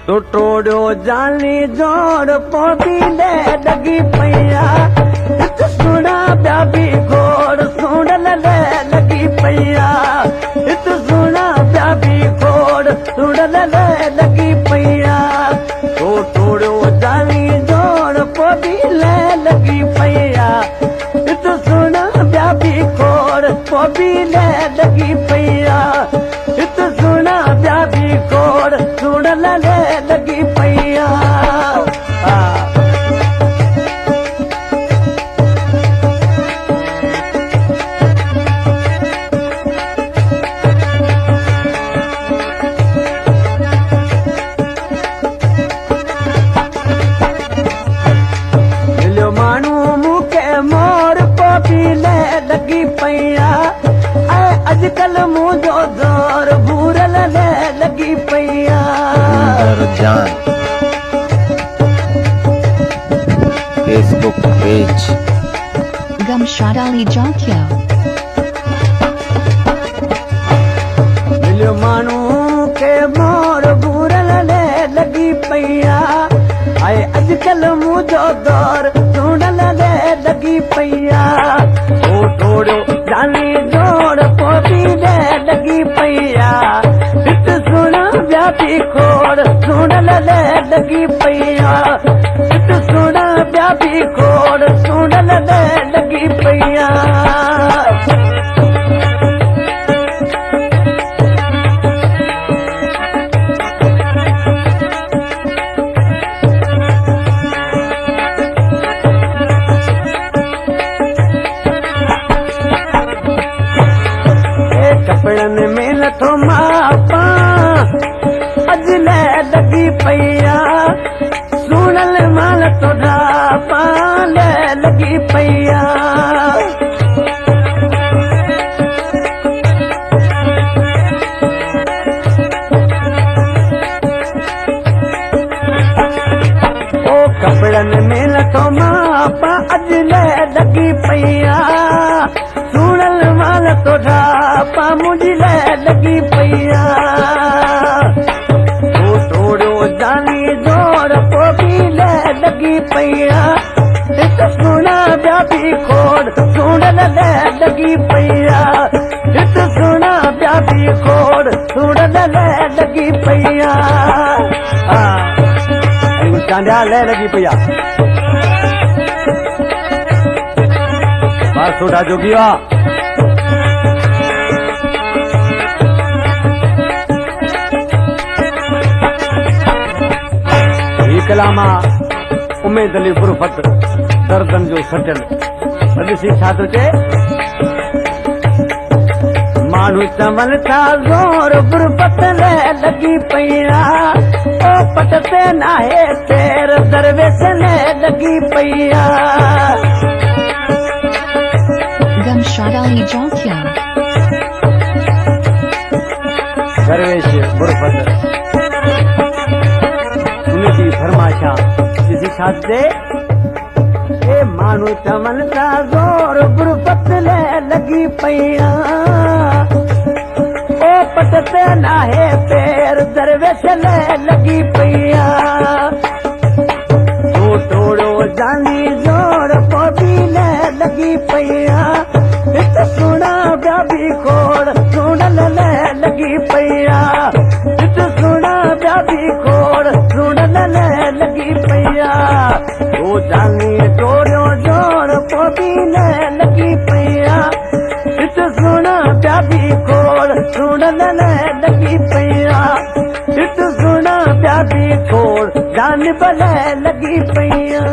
तो टोड़ो जाली जोड़ पोती ले लगी पैया इत सुना प्याबी घोड़ सुन ले लगी पैया इत सुना प्याबी घोड़ सुन ले लगी पैया तो टोड़ो जाली जोड़ पोती ले लगी पैया इत सुना प्याबी घोड़ पोती ले लगी पैया इत सुना प्याबी घोड़ सुन ले लगी पैया मिलो मानू मुके मोर पोपी ले लगी पैया अजकल मुझो जोर भूरल ले लगी पैया जान Facebook page Gumshad Ali Jokyo मिलो मानू के मोर भूरल ले लगी पैया आए अजकल मुझो दौर ढूंढल ले लगी पैया ओ थोड़ो जानी जोड़ पोती ले लगी पैया इत सुना व्यापी खोड़ ढूंढल ले लगी पैया इत सुना व्यापी खोड़ ढूंढल ले लगी पैया कपड़न में लथो मापा अजले लगी पैया सुनल माल तो ढापा ले लगी पैया ओ कपड़न में लथो मापा अजले लगी पैया सुनल माल तो ढापा मुझे ले लगी पैया तो तोड़ो जानी जोड़ पोपी ले लगी पैया इत सुना व्यापी खोड़ सुनल ले लगी पैया इत सुना व्यापी खोड़ सुनल ले लगी पैया चांदा ले लगी पैया बस छोटा जोगी वा कलामा उमेद अली गुरफत दर्दन जो सटल ॾिसी छा थो चए माण्हू चवनि था ज़ोर गुरफत ले लगी पैया ओ पट ते नाहे तेर दरवेश ले लगी पैया Gumshad Ali Jokyo दरवेश गुरफत उनकी फरमाशा किसी छात से ए मानू चमन का जोर गुरबत ले लगी पैया ओ पटते नाहे पैर दरवेश ले लगी पैया तो तोड़ो जानी जोर पोती ले लगी पैया इत सुना व्यापी खोड़ सुनल ले लगी पैया इत सुना व्यापी खोड़ सुनल ले लगी पैया तो जानी टोड़ो जोड़ पोती ले लगी पैया इत सुना व्यापी खोड़ सुनल ले लगी पैया इत सुना व्यापी खोड़ जान बले लगी पैया।